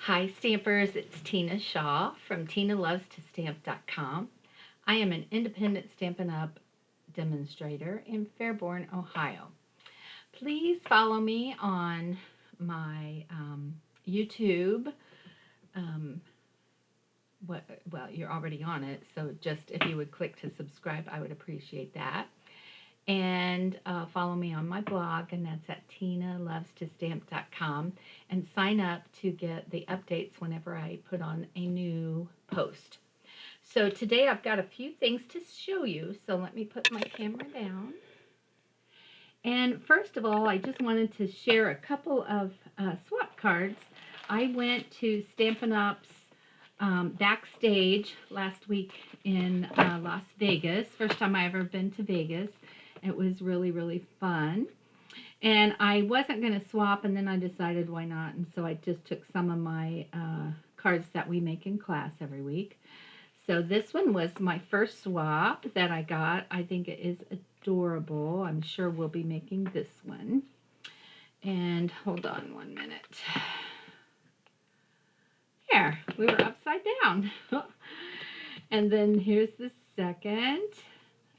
Hi Stampers, it's Tina Shaw from TinaLovesToStamp.com. I am an independent Stampin' Up! Demonstrator in Fairborn, Ohio. Please follow me on my YouTube. Well, you're already on it, so just if you would click to subscribe, I would appreciate that. And follow me on my blog, and that's at TinaLovesToStamp.com, and sign up to get the updates whenever I put on a new post. So today I've got a few things to show you, so let me put my camera down. And first of all, I just wanted to share a couple of swap cards. I went to Stampin' Up's backstage last week in Las Vegas. First time I ever been to Vegas. It was really, really fun. And I wasn't going to swap, and then I decided why not. And so I just took some of my cards that we make in class every week. So this one was my first swap that I got. I think it is adorable. I'm sure we'll be making this one. And hold on one minute. There, we were upside down. And then here's the second.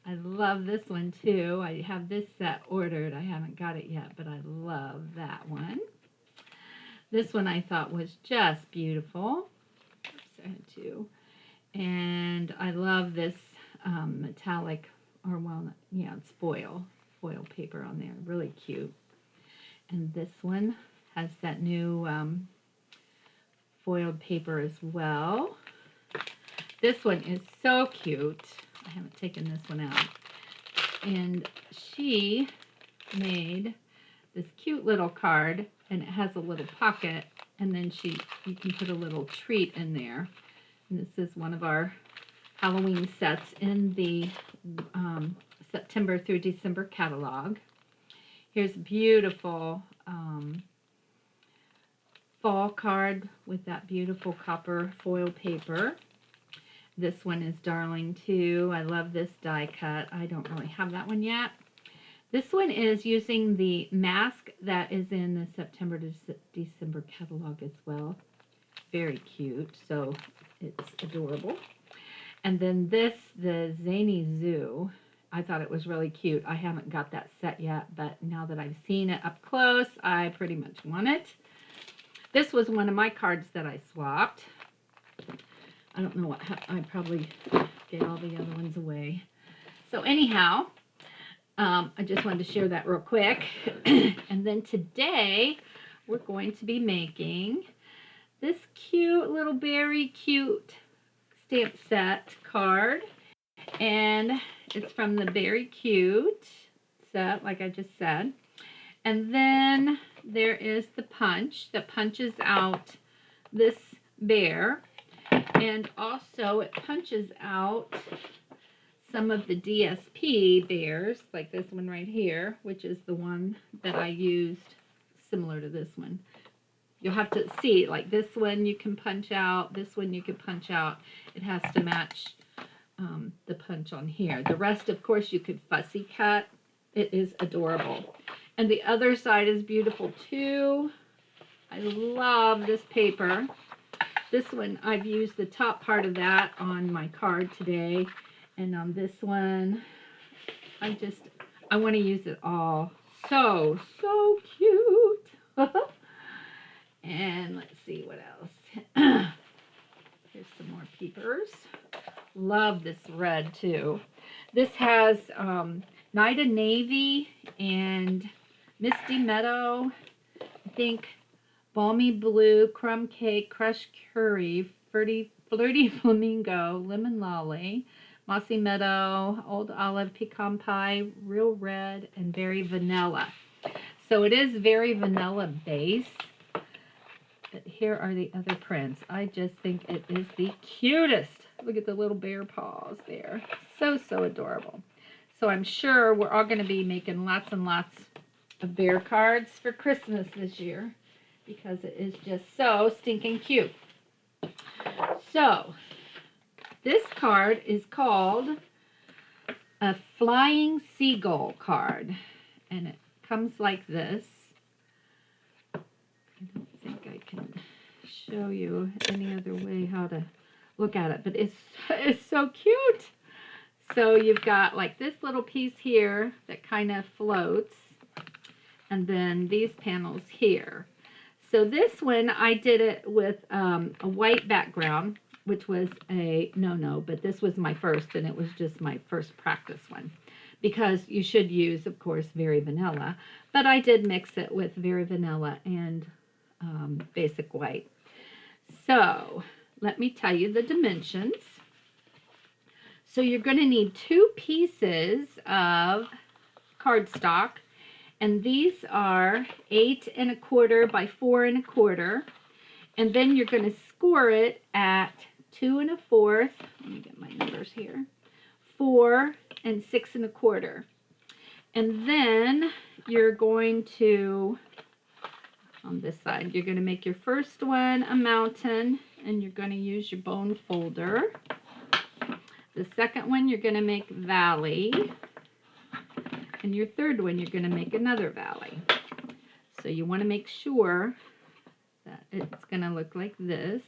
I love this one too. I have this set ordered. I haven't got it yet, but I love that one. This one I thought was just beautiful. Oops, I had two. And I love this metallic, or well, yeah, it's foil paper on there. Really cute. And this one has that new foiled paper as well. This one is so cute. I haven't taken this one out. And she made this cute little card, and it has a little pocket, and then you can put a little treat in there. And this is one of our Halloween sets in the September through December catalog. Here's a beautiful fall card with that beautiful copper foil paper. This one is darling too. I love this die cut. I don't really have that one yet. This one is using the mask that is in the September to December catalog as well. Very cute. So it's adorable. And then this, the Zany Zoo. I thought it was really cute. I haven't got that set yet, but now that I've seen it up close, I pretty much want it. This was one of my cards that I swapped. I don't know what I probably gave all the other ones away. So anyhow, I just wanted to share that real quick. And then today we're going to be making this cute little Beary cute stamp set card. And it's from the Beary Cute set, like I just said. And then there is the punch that punches out this bear. And also it punches out some of the DSP bears, like this one right here, which is the one that I used similar to this one. You'll have to see, like this one you can punch out, this one you can punch out. It has to match the punch on here. The rest, of course, you could fussy cut. It is adorable. And the other side is beautiful too. I love this paper. This one, I've used the top part of that on my card today. And on this one, I want to use it all. So cute. And let's see what else. Here's some more peepers. Love this red too. This has Night of Navy and Misty Meadow, I think Balmy Blue, Crumb Cake, Crushed Curry, Flirty Flamingo, Lemon Lolly, Mossy Meadow, Old Olive, Pecan Pie, Real Red, and Very Vanilla. So it is very vanilla base. But here are the other prints. I just think it is the cutest. Look at the little bear paws there. So adorable. So I'm sure we're all going to be making lots and lots of bear cards for Christmas this year, because it is just so stinking cute. So this card is called a Flying Seagull card, and it comes like this. I don't think I can show you any other way how to look at it, but it's so cute. So you've got like this little piece here that kind of floats, and then these panels here. So this one, I did it with a white background, which was a no-no, but this was my first, and it was just my first practice one. Because you should use, of course, Very Vanilla, but I did mix it with Very Vanilla and Basic White. So let me tell you the dimensions. So you're going to need 2 pieces of cardstock, and these are 8 1/4 by 4 1/4, and then you're going to score it at 2 1/4. Let me get my numbers here. 4 and 6 1/4, and then you're going to, on this side, you're going to make your first one a mountain, and you're going to use your bone folder. The second one you're going to make valley, and your third one you're going to make another valley. So you want to make sure that it's going to look like this.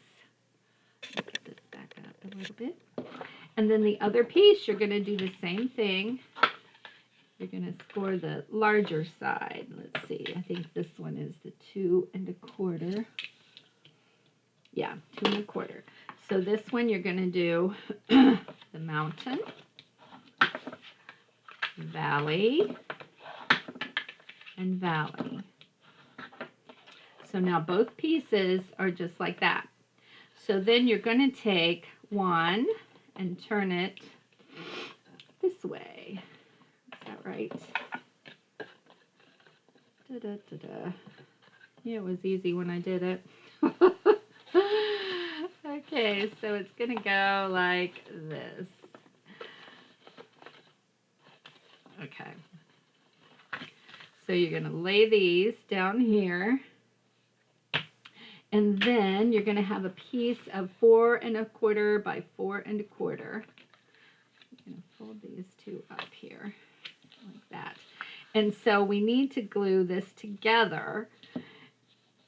Get this back up a little bit. And then the other piece, you're going to do the same thing. You're going to score the larger side. Let's see, I think this one is the 2 1/4. Yeah, 2 1/4. So this one you're going to do the mountain, valley, and valley. So now both pieces are just like that. So then you're going to take one and turn it this way. Is that right? Da-da-da-da. Yeah, it was easy when I did it. Okay, so it's going to go like this. Okay. So you're going to lay these down here. And then you're going to have a piece of 4 1/4 by 4 1/4. I'm going to fold these 2 up here like that. And so we need to glue this together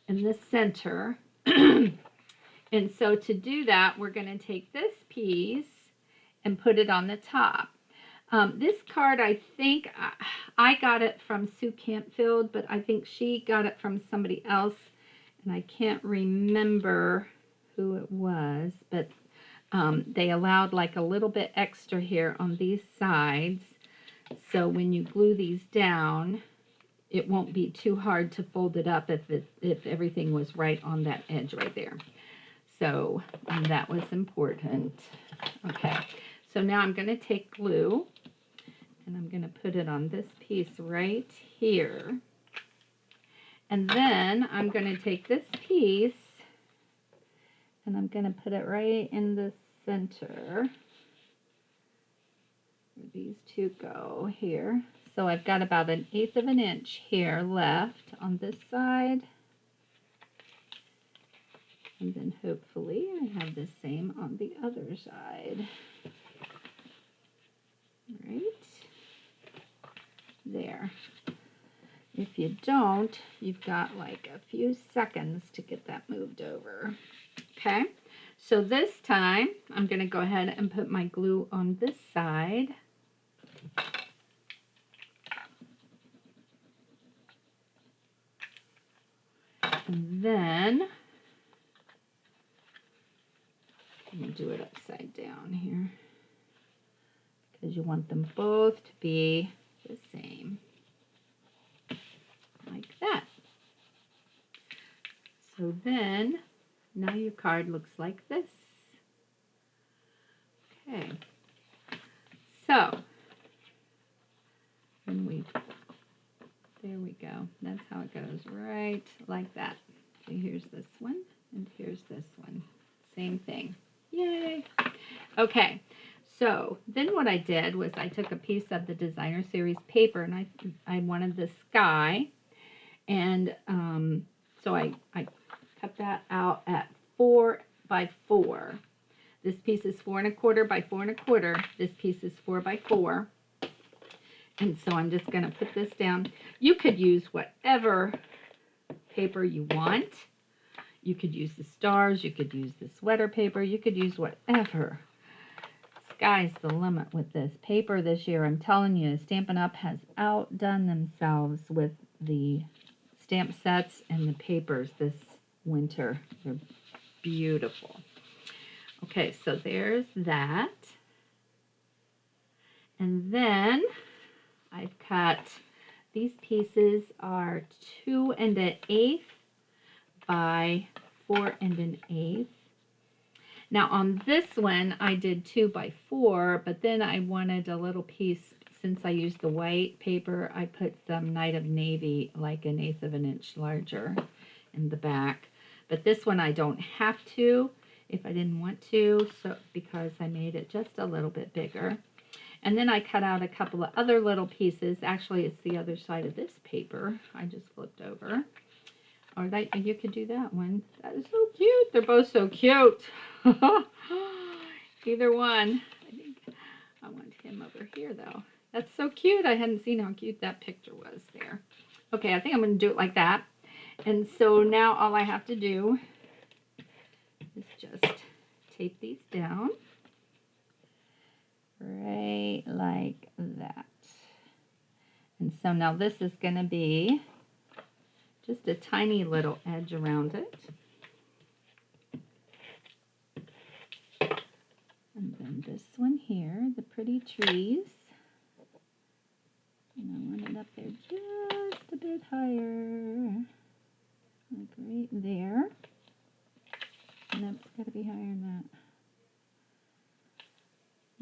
in the center. And so to do that, we're going to take this piece and put it on the top. This card, I think I got it from Sue Campfield, but I think she got it from somebody else, and I can't remember who it was, but they allowed like a little bit extra here on these sides, so when you glue these down, it won't be too hard to fold it up if everything was right on that edge right there. So that was important. Okay, so now I'm going to take glue, and I'm going to put it on this piece right here. And then I'm going to take this piece, and I'm going to put it right in the center. Where these 2 go here. So I've got about 1/8 of an inch here left on this side. And then hopefully I have the same on the other side. Right there. If you don't, you've got like a few seconds to get that moved over. Okay, so this time I'm going to go ahead and put my glue on this side. And then I'm going to do it upside down here because you want them both to be the same. Like that. So then, now your card looks like this. Okay. So, there we go. That's how it goes, right like that. So here's this one, and here's this one. Same thing. Yay! Okay. So then what I did was I took a piece of the Designer Series paper, and I wanted the sky. And so I cut that out at 4 by 4. This piece is 4 1/4 by 4 1/4. This piece is 4 by 4. And so I'm just going to put this down. You could use whatever paper you want. You could use the stars, you could use the sweater paper, you could use whatever. Sky's the limit with this paper this year. I'm telling you, Stampin' Up! Has outdone themselves with the stamp sets and the papers this winter. They're beautiful. Okay, so there's that. And then I've cut, these pieces are 2 1/8 by 4 1/8. Now on this one, I did 2 by 4, but then I wanted a little piece, since I used the white paper, I put some Night of Navy, like 1/8 of an inch larger in the back. But this one I don't have to if I didn't want to, so because I made it just a little bit bigger. And then I cut out a couple of other little pieces. Actually, it's the other side of this paper. I just flipped over. Or you could do that one. That is so cute. They're both so cute. Either one. I think I want him over here, though. That's so cute. I hadn't seen how cute that picture was there. Okay, I think I'm going to do it like that. And so now all I have to do is just tape these down. Right like that. And so now this is going to be just a tiny little edge around it. And then this one here, the pretty trees. And I want it up there just a bit higher. Like right there. Nope, it's got to be higher than that.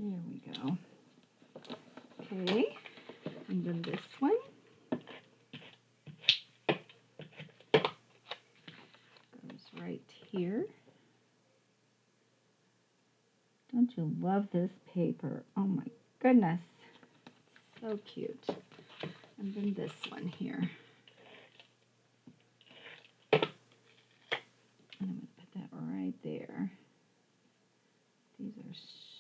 There we go. Okay, and then this one. Goes right here. Don't you love this paper? Oh my goodness. So cute. And then this one here. And I'm going to put that right there. These are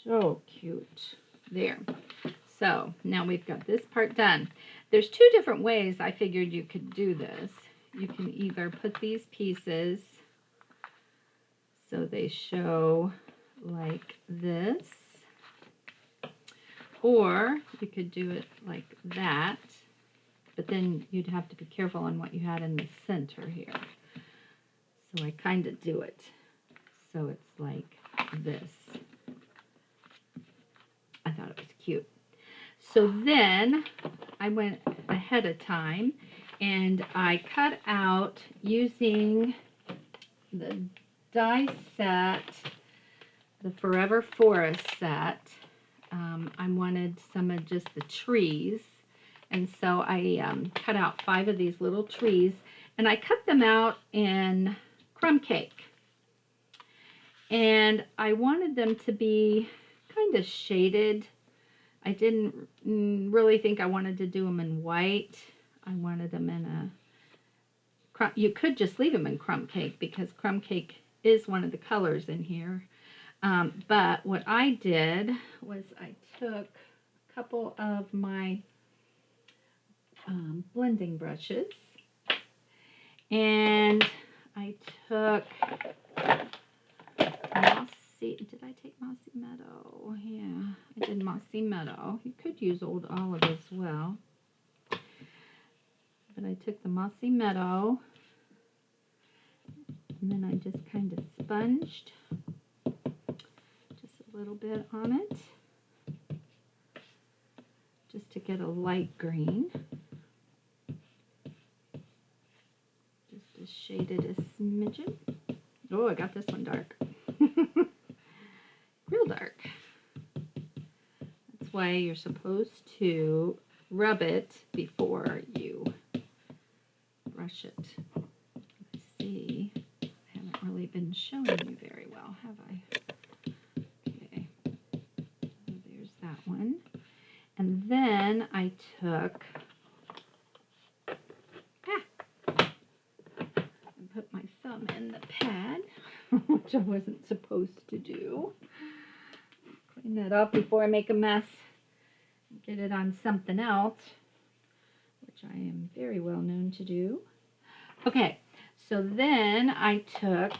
so cute. There. So now we've got this part done. There's 2 different ways I figured you could do this. You can either put these pieces so they show like this, or you could do it like that, but then you'd have to be careful on what you had in the center here. So I kind of do it so it's like this. I thought it was cute. So then I went ahead of time and I cut out using the die set, the Forever Forest set. I wanted some of just the trees, and so I cut out 5 of these little trees, and I cut them out in crumb cake. And I wanted them to be kind of shaded. I didn't really think I wanted to do them in white. I wanted them in a, you could just leave them in crumb cake because crumb cake is one of the colors in here. But what I did was I took a couple of my blending brushes and I took Mossy, did I take Mossy Meadow? Yeah, I did Mossy Meadow. You could use Old Olive as well. But I took the Mossy Meadow and then I just kind of sponged just a little bit on it just to get a light green. Just as shaded a smidgen. Oh, I got this one dark. Real dark. That's why you're supposed to rub it before you brush it. Let's see. I haven't really been showing you very well, have I? Okay. So there's that one. And then I took and put my thumb in the pad, which I wasn't supposed to do. Clean that up before I make a mess. Get it on something else, which I am very well known to do. Okay, So then I took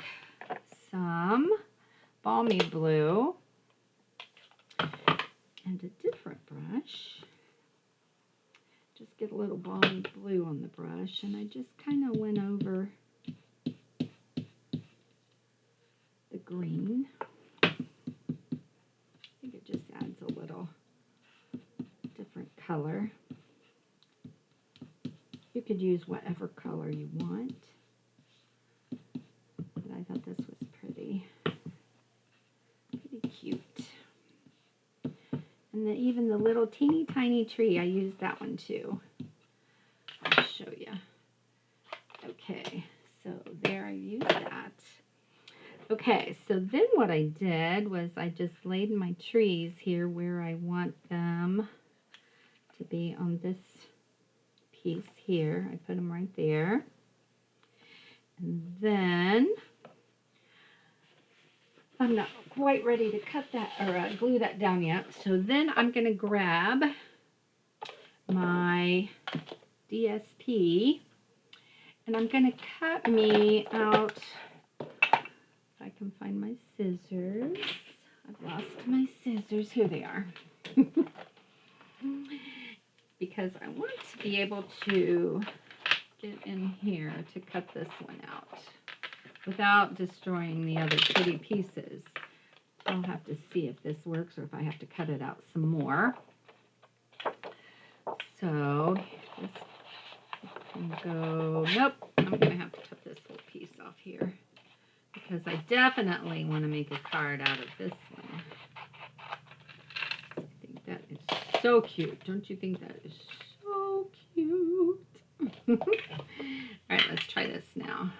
some balmy blue and a different brush. Just get a little balmy blue on the brush, and I just kind of went over the green. I think it just adds a little different color. You could use whatever color you want, but I thought this was pretty cute. And then even the little teeny tiny tree, I used that one too. I'll show you. Okay, so there I used that. Okay, so then what I did was I just laid my trees here where I want them to be on this piece here. I put them right there. And then I'm not quite ready to cut that or glue that down yet. So then I'm going to grab my DSP and I'm going to cut me out, if I can find my scissors. I've lost my scissors. Here they are. Because I want to be able to get in here to cut this one out without destroying the other pretty pieces. I'll have to see if this works or if I have to cut it out some more. So this can go, nope, I'm going to have to cut this whole piece off here because I definitely want to make a card out of this one. I think that is so cute. Don't you think that is so cute? All right, let's try this now.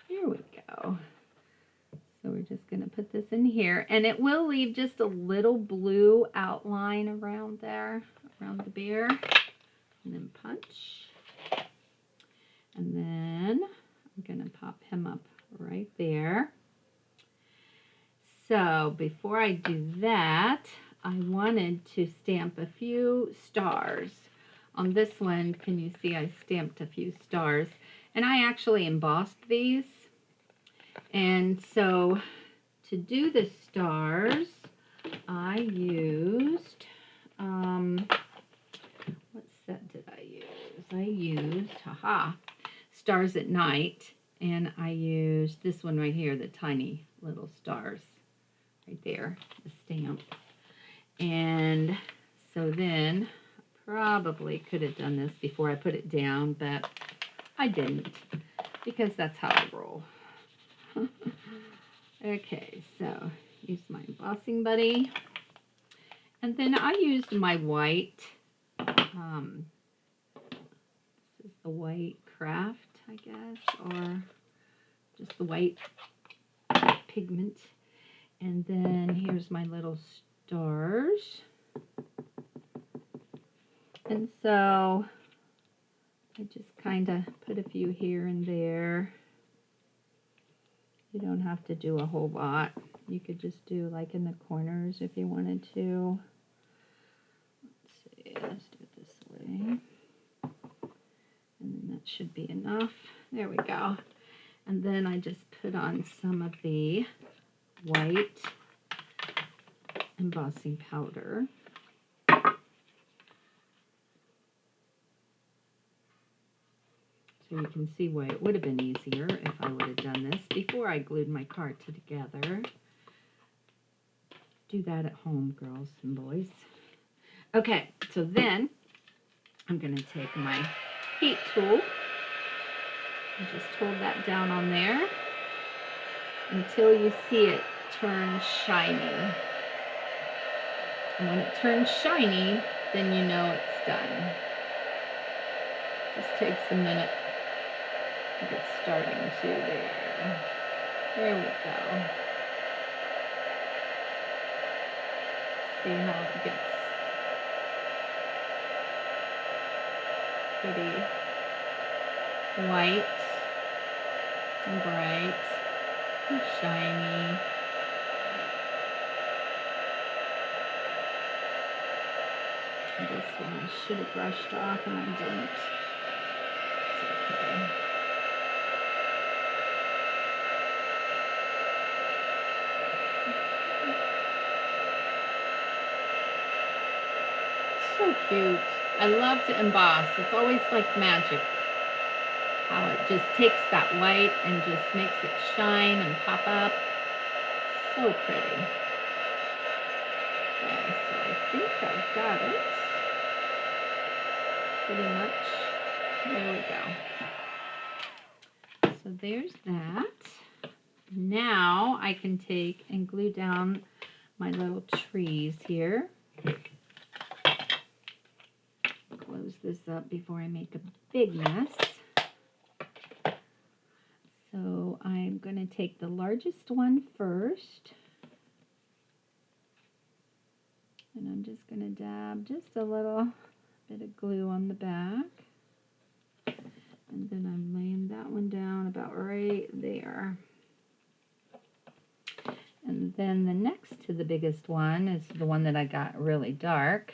Here we go. So we're just going to put this in here, and it will leave just a little blue outline around there, around the bear, and then punch. And then I'm going to pop him up right there. So before I do that, I wanted to stamp a few stars. On this one, can you see I stamped a few stars? And I actually embossed these. And so to do the stars, I used, what set did I use? I used, Stars at Night. And I used this one right here, the tiny little stars right there, the stamp. And so then I probably could have done this before I put it down, but I didn't because that's how I roll. Okay, so use my embossing buddy. And then I used my white, this is the white craft, I guess, or just the white pigment. And then here's my little stars. And so I just kind of put a few here and there. You don't have to do a whole lot. You could just do like in the corners if you wanted to. Let's see, let's do it this way. And then that should be enough. There we go. And then I just put on some of the white embossing powder. So you can see why it would have been easier if I would have done this before I glued my card together. Do that at home, girls and boys. Okay, so then I'm going to take my heat tool and just hold that down on there until you see it turn shiny. And when it turns shiny, then you know it's done. Just takes a minute. I think it's starting to there. There we go. See how it gets pretty white and bright and shiny. This one I should have brushed off and I didn't. It's okay. So cute. I love to emboss. It's always like magic how it just takes that white and just makes it shine and pop up. So pretty. Okay, so I think I've got it. Pretty much. There we go. So there's that. Now I can take and glue down my little trees here. Close this up before I make a big mess. So I'm going to take the largest one first. And I'm just going to dab just a little bit of glue on the back. And then I'm laying that one down about right there. And then the next to the biggest one is the one that I got really dark.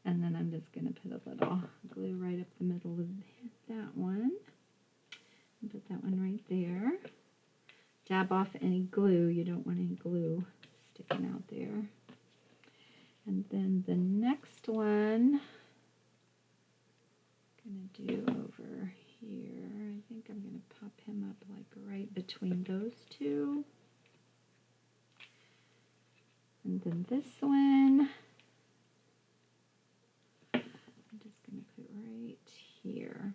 And then I'm just going to put a little glue right up the middle of that one. And put that one right there. Dab off any glue. You don't want any glue sticking out there. And then the next one I'm going to do over here. I think I'm going to pop him up like right between those two. And then this one, I'm just going to put right here.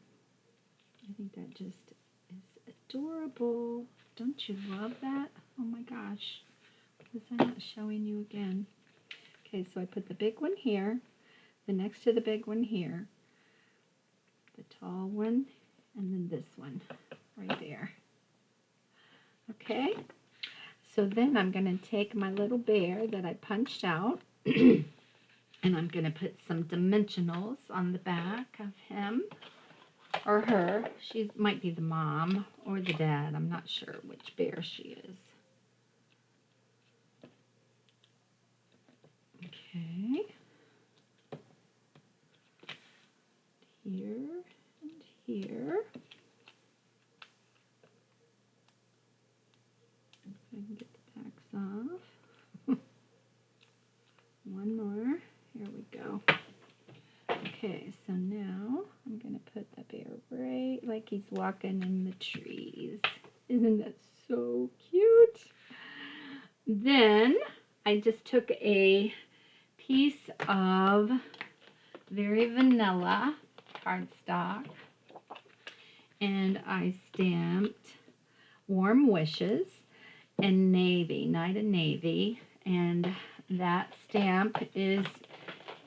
I think that just is adorable. Don't you love that? Oh my gosh. Was I not showing you again? Okay, so I put the big one here, the next to the big one here, the tall one, and then this one right there. Okay, so then I'm going to take my little bear that I punched out, and I'm going to put some dimensionals on the back of him or her. She might be the mom or the dad. I'm not sure which bear she is. Okay. Here and here. If I can get the backs off. One more. Here we go. Okay, so now I'm going to put the bear right like he's walking in the trees. Isn't that so cute? Then I just took a piece of very vanilla cardstock and I stamped Warm Wishes in navy, Night of Navy, and that stamp is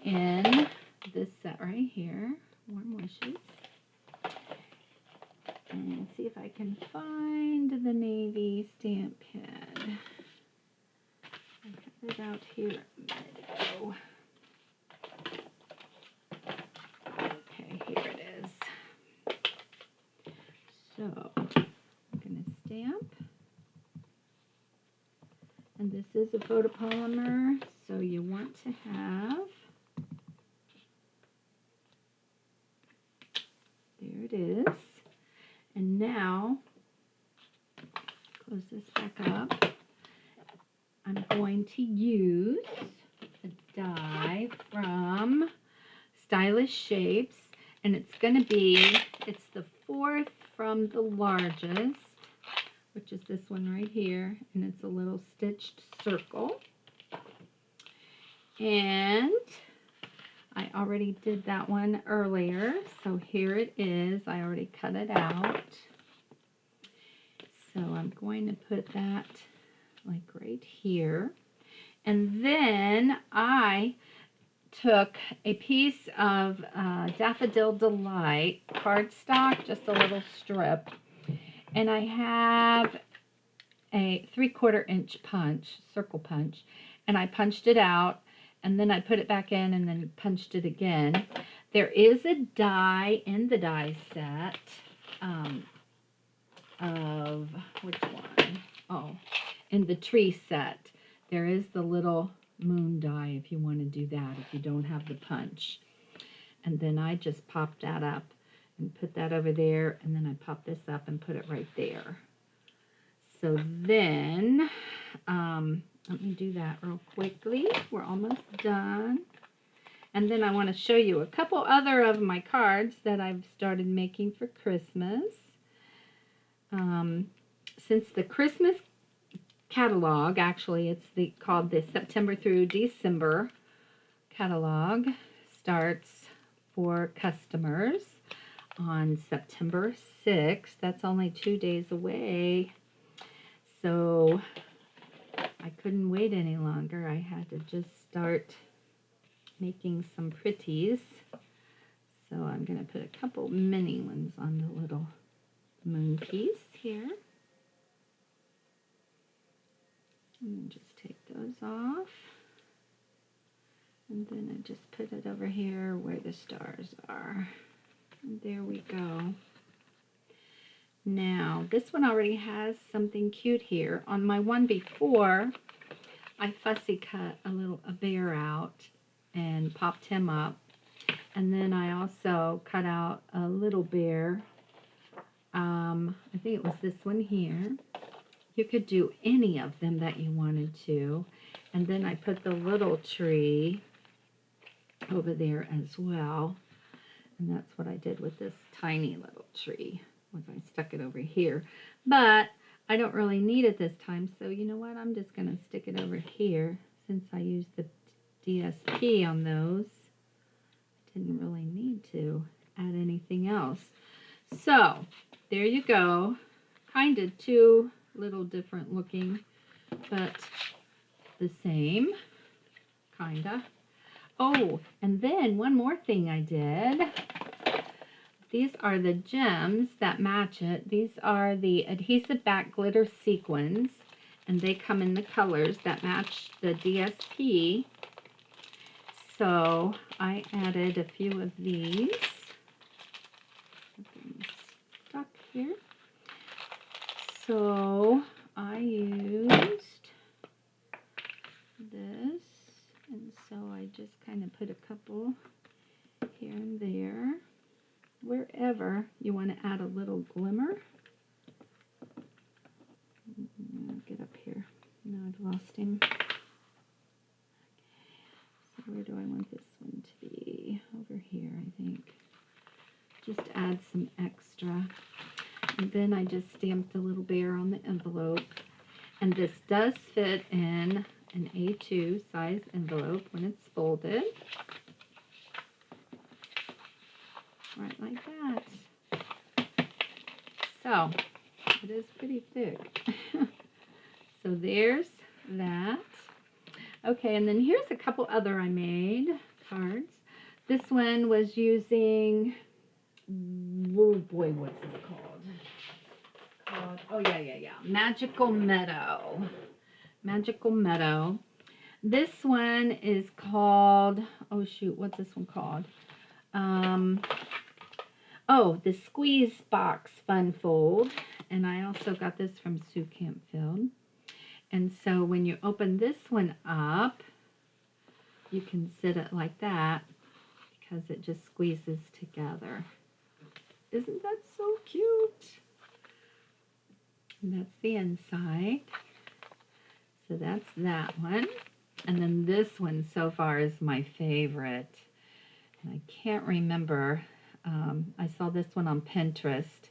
in this set right here, Warm Wishes. And see if I can find the navy stamp pad. I have it out here a minute ago. Okay, here it is. So I'm going to stamp. And this is a photopolymer, so you want to have, there it is. And now, close this back up. I'm going to use a die from Stylish Shapes, and it's going to be, it's the fourth from the largest, which is this one right here, and it's a little stitched circle. And I already did that one earlier, so here it is. I already cut it out. So I'm going to put that like right here. And then I took a piece of Daffodil Delight cardstock, just a little strip, and I have a 3/4 inch punch, circle punch, and I punched it out, and then I put it back in and then punched it again. There is a die in the die set of, which one? Oh, in the tree set. There is the little moon die if you want to do that, if you don't have the punch. And then I just popped that up and put that over there, and then I pop this up and put it right there. So then, let me do that real quickly. We're almost done. And then I want to show you a couple other of my cards that I've started making for Christmas. Since the Christmas catalog, actually it's called the September through December catalog, starts for customers on September 6th. That's only 2 days away. So I couldn't wait any longer. I had to just start making some pretties. So I'm going to put a couple mini ones on the little moon piece here. And just take those off. And then I just put it over here where the stars are. And there we go. Now, this one already has something cute here. On my one before, I fussy cut a bear out and popped him up. And then I also cut out a little bear. I think it was this one here. You could do any of them that you wanted to. And then I put the little tree over there as well. And that's what I did with this tiny little tree, was I stuck it over here. But I don't really need it this time, so you know what? I'm just going to stick it over here since I used the DSP on those. Didn't really need to add anything else. So there you go. Kind of two little different looking, but the same, kinda. Oh, and then one more thing I did. These are the gems that match it. These are the adhesive back glitter sequins, and they come in the colors that match the DSP. So I added a few of these. Stuck here. So I used this, and so I just kind of put a couple here and there, wherever you want to add a little glimmer. Get up here. No, I've lost him. So where do I want this one to be? Over here, I think. Just add some extra. And then I just stamped a little bear on the envelope. And this does fit in an A2 size envelope when it's folded. Right like that. So, it is pretty thick. So there's that. Okay, and then here's a couple other I made cards. This one was using, oh boy, what's this called? Oh yeah. Magical Meadow. Magical Meadow. This one is called, oh shoot, what's this one called? Oh, the Squeeze Box Fun Fold. And I also got this from Sue Campfield. And so when you open this one up, you can sit it like that because it just squeezes together. Isn't that so cute? And that's the inside. So that's that one. And then this one so far is my favorite. And I can't remember. I saw this one on Pinterest,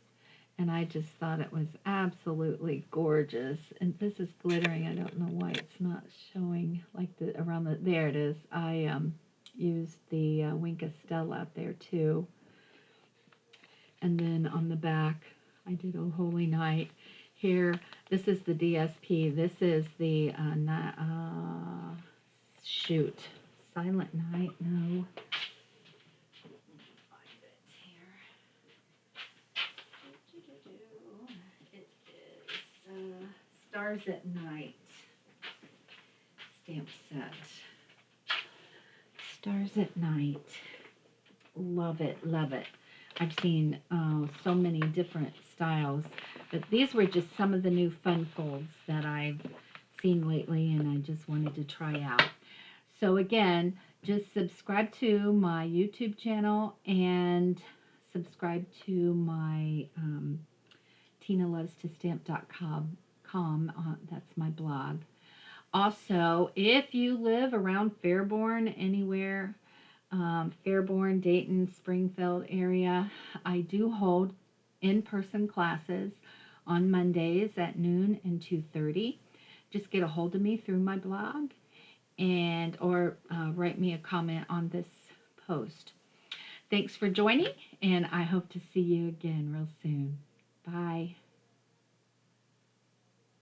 and I just thought it was absolutely gorgeous. And this is glittering. I don't know why it's not showing like the around the, there it is. I used the Wink of Stella up there too. And then on the back, I did Oh Holy Night. Here, this is the DSP. This is the, shoot, Silent Night, no. It is Stars at Night stamp set. Stars at Night. Love it, love it. I've seen so many different styles, but these were just some of the new fun folds that I've seen lately, and I just wanted to try out. So again, just subscribe to my YouTube channel and subscribe to my TinaLovesToStamp.com. That's my blog. Also, if you live around Fairborn, anywhere Fairborn, Dayton, Springfield area, I do hold in-person classes on Mondays at noon and 2:30. Just get a hold of me through my blog and or write me a comment on this post. Thanks for joining, and I hope to see you again real soon. Bye.